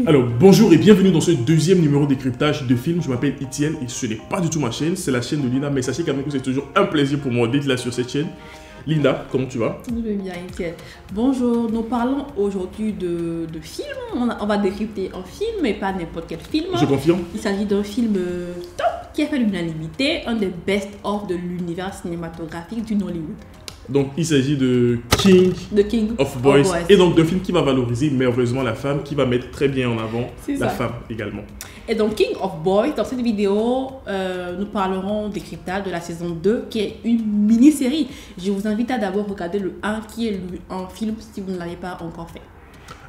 Alors, bonjour et bienvenue dans ce deuxième numéro décryptage de films. Je m'appelle Etienne et ce n'est pas du tout ma chaîne, c'est la chaîne de Linda. Mais sachez quand même que c'est toujours un plaisir pour moi d'être là sur cette chaîne. Linda, comment tu vas? Je vais bien, Etienne. Bonjour, nous parlons aujourd'hui de films. On va décrypter un film, mais pas n'importe quel film. Je confirme. Il s'agit d'un film top qui a fait l'unanimité, un des best-of de l'univers cinématographique du Hollywood. Donc, il s'agit de King of Boys. Et donc d'un film qui va valoriser merveilleusement la femme, qui va mettre très bien en avant la femme également. Et donc King of Boys, dans cette vidéo, nous parlerons décryptage de la saison 2, qui est une mini-série. Je vous invite à d'abord regarder le 1, qui est un film si vous ne l'avez pas encore fait.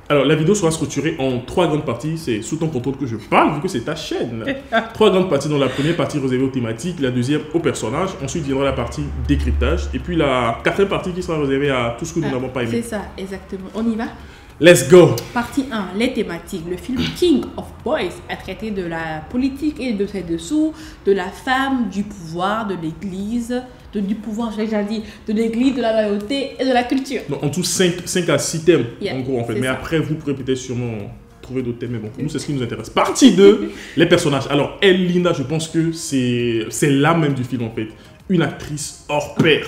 Alors, la vidéo sera structurée en 3 grandes parties. C'est sous ton contrôle que je parle, vu que c'est ta chaîne. 3 grandes parties, dont la première partie réservée aux thématiques, la deuxième aux personnages. Ensuite viendra la partie décryptage. Et puis la quatrième partie qui sera réservée à tout ce que nous n'avons pas aimé. C'est ça, exactement. On y va? Let's go! Partie 1, les thématiques. Le film King of Boys a traité de la politique et de ses dessous, de la femme, du pouvoir, de l'église, du pouvoir, j'ai déjà dit, de l'église, de la loyauté et de la culture. Donc, en tout, 5 à 6 thèmes, Yeah, en gros, en fait. Mais ça. après, vous pourrez peut-être sûrement trouver d'autres thèmes. Mais bon, pour nous, c'est ce qui nous intéresse. Partie 2, les personnages. Alors, elle, Linda, je pense que c'est l'âme même du film, en fait. Une actrice hors pair.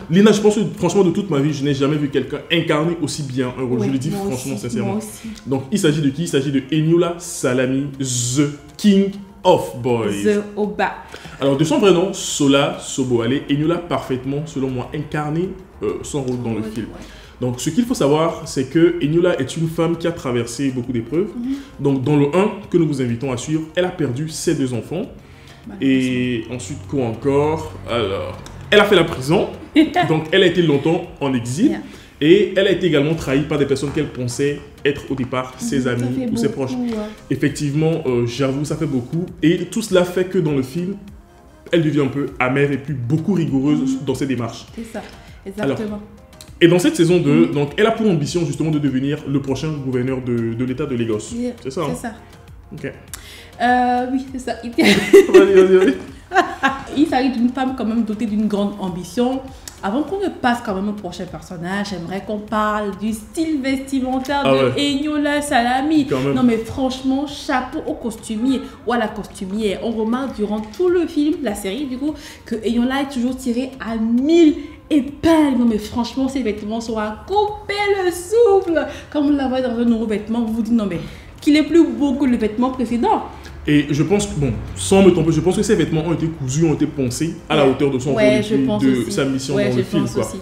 Lina, je pense que franchement de toute ma vie, je n'ai jamais vu quelqu'un incarner aussi bien un rôle. Je le dis franchement, sincèrement. Moi aussi. Donc il s'agit de qui? Il s'agit de Eniola Salami, The King of Boys. The Oba. Alors de son vrai nom, Sola Sobowale, Eniola parfaitement, selon moi, incarné son rôle dans le film. Donc ce qu'il faut savoir, c'est que Eniola est une femme qui a traversé beaucoup d'épreuves. Donc dans le 1 que nous vous invitons à suivre, elle a perdu ses 2 enfants. Et ensuite, quoi encore? Alors, elle a fait la prison, donc elle a été longtemps en exil. Yeah. Et elle a été également trahie par des personnes qu'elle pensait être au départ ses amis ou ses proches. Effectivement, j'avoue, ça fait beaucoup. Et tout cela fait que dans le film, elle devient un peu amère et puis beaucoup rigoureuse dans ses démarches. C'est ça, exactement. Alors, et dans cette saison 2, donc, elle a pour ambition justement de devenir le prochain gouverneur de l'État de Lagos. Yeah. C'est ça, hein? C'est ça. Ok. Oui, c'est ça. Vas-y. Il s'agit d'une femme quand même dotée d'une grande ambition. Avant qu'on ne passe quand même au prochain personnage, j'aimerais qu'on parle du style vestimentaire de Eniola Salami. Non mais franchement, chapeau au costumier ou à la costumière. On remarque durant tout le film, la série du coup, que Eniola est toujours tirée à 1000 épingles. Non mais franchement, ses vêtements sont à couper le souffle. Comme vous la voyez dans un nouveau vêtement, vous vous dites non mais qu'il est plus beau que le vêtement précédent. Et je pense, bon, sans me tromper, je pense que ces vêtements ont été cousus, ont été poncés à la hauteur de son rôle et de sa mission dans le film. Quoi. Aussi.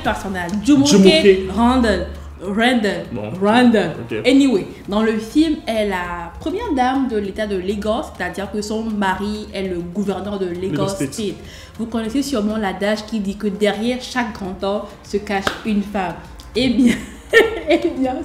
Personnage, Jumoke Randall. Okay. Anyway, dans le film, elle est la première dame de l'état de Lagos, c'est-à-dire que son mari est le gouverneur de Lagos State. Vous connaissez sûrement l'adage qui dit que derrière chaque grand homme se cache une femme. Eh bien,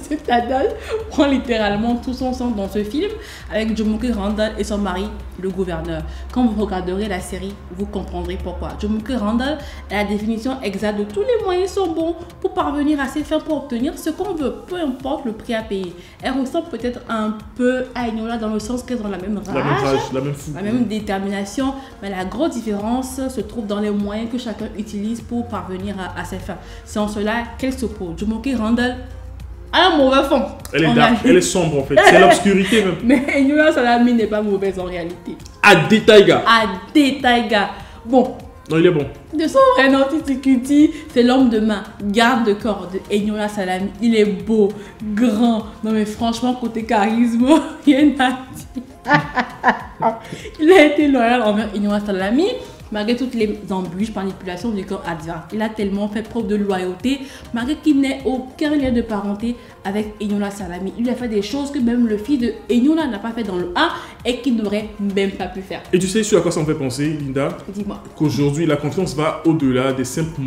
cet adage prend littéralement tout son sens dans ce film avec Jumoke Randall et son mari, le gouverneur. Quand vous regarderez la série, vous comprendrez pourquoi. Jumoke Randall est la définition exacte de tous les moyens sont bons pour parvenir à ses fins, pour obtenir ce qu'on veut, peu importe le prix à payer. Elle ressemble peut-être un peu à Eniola dans le sens qu'elles ont la même rage, la même détermination, mais la grosse différence se trouve dans les moyens que chacun utilise pour parvenir à ses fins. C'est en cela qu'elle s'oppose. Jumoke Randall a un mauvais fond. Elle est dark, elle est sombre en fait, c'est l'obscurité même. Mais Eniola Salami n'est pas mauvaise en réalité. À Détaïga. Bon. Non, il est bon. De son vrai nom, Titi, c'est l'homme de main, garde de corps de Eniola Salami. Il est beau, grand. Non mais franchement, côté charisme, rien à dire. Il a été loyal envers Eniola Salami. Malgré toutes les embûches, manipulations du corps adverse, il a tellement fait preuve de loyauté, malgré qu'il n'ait aucun lien de parenté avec Eniola Salami. Il a fait des choses que même le fils de Eniola n'a pas fait dans le 1 et qu'il n'aurait même pas pu faire. Et tu sais sur à quoi ça me fait penser, Linda? Dis-moi. Qu'aujourd'hui, la confiance va au-delà des simples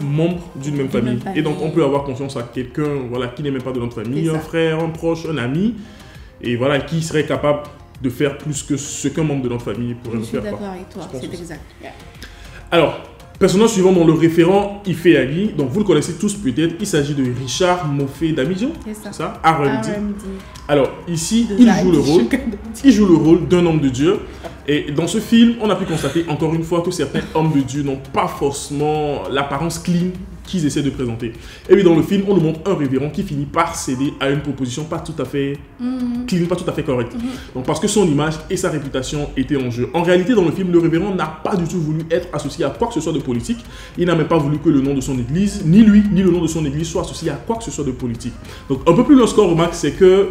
membres d'une même famille. Et donc, on peut avoir confiance à quelqu'un qui n'est même pas de notre famille, un frère, un proche, un ami, et voilà, qui serait capable de faire plus que ce qu'un membre de notre famille pourrait nous faire. Je suis d'accord avec toi, c'est exact. Alors, Personnage suivant dans le référent Ifeanyi, donc vous le connaissez tous peut-être, il s'agit de Richard Moffat d'Abidjan, c'est ça, RMD. RMD. Alors ici, il joue le rôle d'un homme de Dieu. Et dans ce film, on a pu constater encore une fois que certains hommes de Dieu n'ont pas forcément l'apparence clean qu'ils essaient de présenter. Et puis dans le film, on nous montre un révérend qui finit par céder à une proposition pas tout à fait clean, pas tout à fait correcte. Donc parce que son image et sa réputation étaient en jeu. En réalité, dans le film, le révérend n'a pas du tout voulu être associé à quoi que ce soit de politique. Il n'a même pas voulu que le nom de son église, ni lui, ni le nom de son église soit associé à quoi que ce soit de politique. Donc un peu plus loin, ce qu'on remarque, c'est que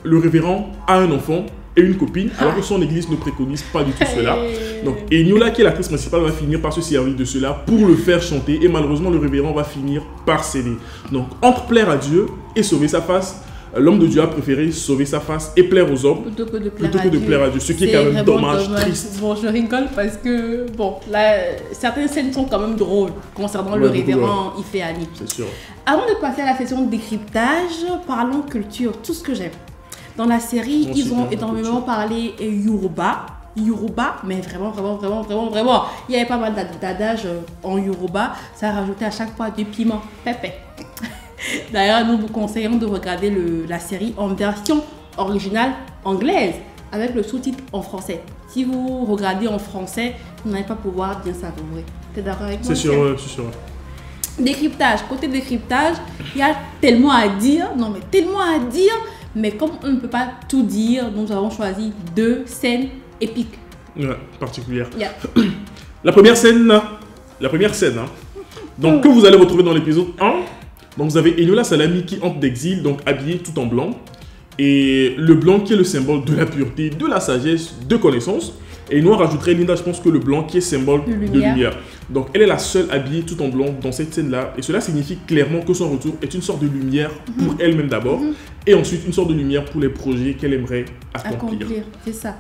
le révérend a un enfant et une copine, alors que son église ne préconise pas du tout cela. Donc Eniola, qui est l'actrice principale, va finir par se servir de cela pour le faire chanter, et malheureusement le révérend va finir par céder. Donc entre plaire à Dieu et sauver sa face, l'homme de Dieu a préféré sauver sa face et plaire aux hommes plutôt que de plaire à Dieu, ce qui est quand même dommage, triste. Bon, je rigole parce que bon, là, certaines scènes sont quand même drôles concernant le révérend Ifeanyi. C'est sûr. Avant de passer à la session de décryptage, parlons culture, tout ce que j'aime. Dans la série, ils ont énormément parlé Yoruba, mais vraiment. Il y avait pas mal d'adages en Yoruba. Ça a rajouté à chaque fois du piment, pépé. D'ailleurs, nous vous conseillons de regarder la série en version originale anglaise, avec le sous-titre en français. Si vous regardez en français, vous n'allez pas pouvoir bien savourer. T'es d'accord avec moi? C'est sûr, c'est sûr. Décryptage. Côté décryptage, il y a tellement à dire, mais comme on ne peut pas tout dire, nous avons choisi 2 scènes épiques. Ouais, particulières. Yeah. La première scène, donc, que vous allez retrouver dans l'épisode 1. Donc vous avez Eniola Salami qui entre d'exil, donc habillé tout en blanc. Et le blanc qui est le symbole de la pureté, de la sagesse, de connaissance. Et nous on rajouterait, Linda, je pense que le blanc qui est symbole de lumière. Donc elle est la seule habillée tout en blanc dans cette scène-là. Et cela signifie clairement que son retour est une sorte de lumière pour elle-même d'abord. Et ensuite une sorte de lumière pour les projets qu'elle aimerait accomplir. C'est ça.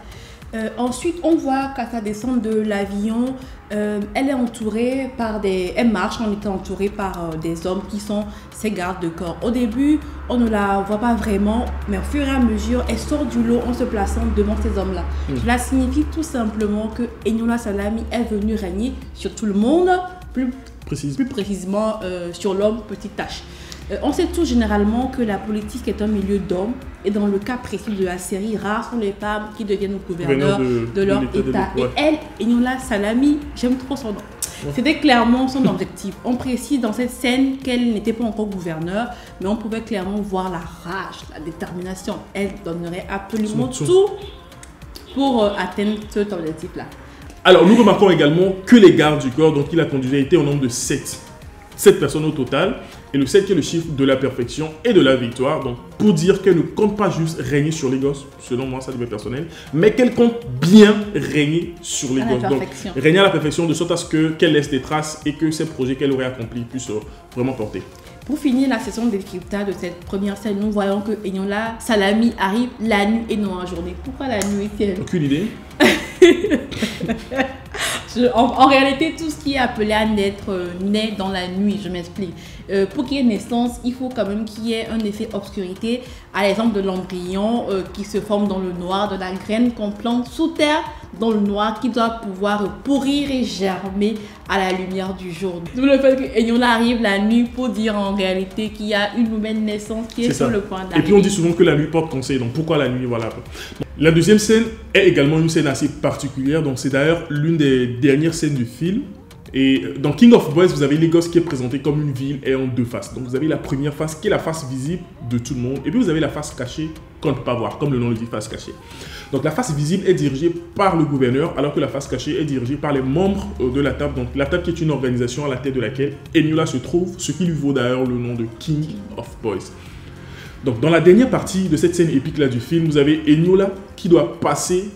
Ensuite, on voit qu'à sa descente de l'avion, elle est entourée par elle marche en étant entourée par des hommes qui sont ses gardes de corps. Au début, on ne la voit pas vraiment, mais au fur et à mesure, elle sort du lot en se plaçant devant ces hommes-là. Cela signifie tout simplement que Eniola Salami est venue régner sur tout le monde, plus précisément sur l'homme petite tache. On sait tous généralement que la politique est un milieu d'hommes et dans le cas précis de la série, rares sont les femmes qui deviennent gouverneurs de leur état. Et elle, Eniola Salami, j'aime trop son nom. C'était clairement son objectif. On précise dans cette scène qu'elle n'était pas encore gouverneure, mais on pouvait clairement voir la rage, la détermination. Elle donnerait absolument tout pour atteindre cet objectif-là. Alors nous remarquons également que les gardes du corps, donc il a conduit, étaient au nombre de 7 personnes au total. Et le 7 qui est le chiffre de la perfection et de la victoire. Donc, pour dire qu'elle ne compte pas juste régner sur les gosses, selon moi, ça devient personnel, mais qu'elle compte bien régner sur les gosses. Donc, régner à la perfection de sorte à ce qu'elle laisse des traces et que ces projets qu'elle aurait accomplis puissent vraiment porter. Pour finir la session de décryptage de cette première scène, nous voyons que Eniola Salami arrive la nuit et non en journée. Pourquoi la nuit, Étienne? Aucune idée. En réalité, tout ce qui est appelé à naître naît dans la nuit, je m'explique. Pour qu'il y ait naissance, il faut quand même qu'il y ait un effet obscurité, à l'exemple de l'embryon qui se forme dans le noir, de la graine qu'on plante sous terre dans le noir qui doit pouvoir pourrir et germer à la lumière du jour. D'où le fait que Eniola arrive la nuit pour dire en réalité qu'il y a une nouvelle naissance qui est sur le point d'arriver. Et puis on dit souvent que la nuit porte conseil, donc pourquoi la nuit, voilà. La deuxième scène est également une scène assez particulière, donc c'est d'ailleurs l'une des dernières scènes du film. Et dans King of Boys, vous avez Lagos qui est présenté comme une ville ayant 2 faces. Donc vous avez la première face qui est la face visible de tout le monde. Et puis vous avez la face cachée qu'on ne peut pas voir, comme le nom le dit, face cachée. Donc la face visible est dirigée par le gouverneur, alors que la face cachée est dirigée par les membres de la table. Donc la table qui est une organisation à la tête de laquelle Eniola se trouve, ce qui lui vaut d'ailleurs le nom de King of Boys. Donc dans la dernière partie de cette scène épique là du film, vous avez Eniola qui doit passer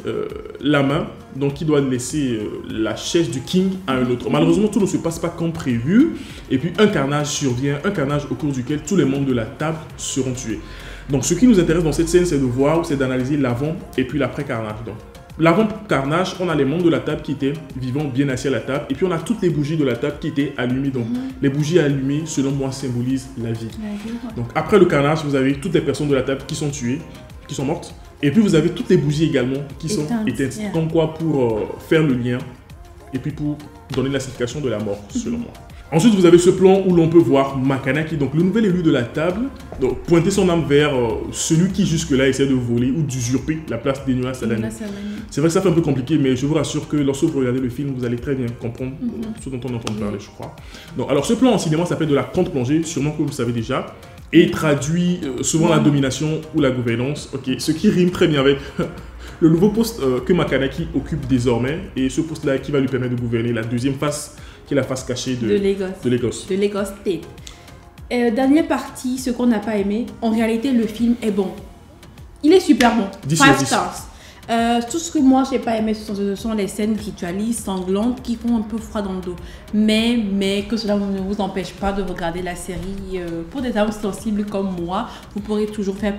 la main, donc qui doit laisser la chaise du King à un autre. Malheureusement, tout ne se passe pas comme prévu, et puis un carnage survient, un carnage au cours duquel tous les membres de la table seront tués. Donc ce qui nous intéresse dans cette scène, c'est de voir, c'est d'analyser l'avant et puis l'après-carnage. Donc l'avant-carnage, on a les membres de la table qui étaient vivants, bien assis à la table, et puis on a toutes les bougies de la table qui étaient allumées. Donc les bougies allumées, selon moi, symbolisent la vie. Donc après le carnage, vous avez toutes les personnes de la table qui sont tuées, qui sont mortes, et puis vous avez toutes les bougies également qui sont éteintes. Comme quoi, pour faire le lien, et puis pour donner la signification de la mort, selon moi. Ensuite, vous avez ce plan où l'on peut voir Makanaki, donc le nouvel élu de la table, donc, pointer son arme vers celui qui jusque-là essaie de voler ou d'usurper la place d'Eniola Salami. C'est vrai que ça fait un peu compliqué, mais je vous rassure que lorsque vous regardez le film, vous allez très bien comprendre ce dont on entend parler, je crois. Donc, alors, ce plan en cinéma s'appelle de la contre-plongée, sûrement que vous le savez déjà, et traduit souvent la domination ou la gouvernance, ce qui rime très bien avec le nouveau poste que Makanaki occupe désormais, et ce poste-là qui va lui permettre de gouverner la deuxième face, qui est la face cachée de Lagos. De Lagos State. Dernière partie, ce qu'on n'a pas aimé, en réalité, le film est bon. Il est super bon. 5 stars. Tout ce que moi, je n'ai pas aimé, ce sont les scènes ritualistes, sanglantes, qui font un peu froid dans le dos. Mais que cela ne vous empêche pas de regarder la série. Pour des âmes sensibles comme moi, vous pourrez toujours faire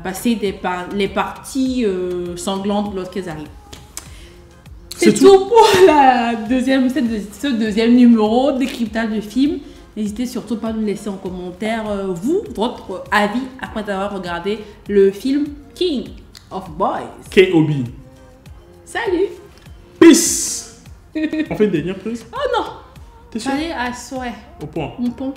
passer les parties sanglantes lorsqu'elles arrivent. C'est tout pour ce deuxième numéro de décryptage du film. N'hésitez surtout pas à nous laisser en commentaire votre avis après avoir regardé le film King of Boys. K.O.B. Salut. Peace. On fait une dernière prise? Oh non. T'es sûr? Allez, à souhait. Au point. Mon pont.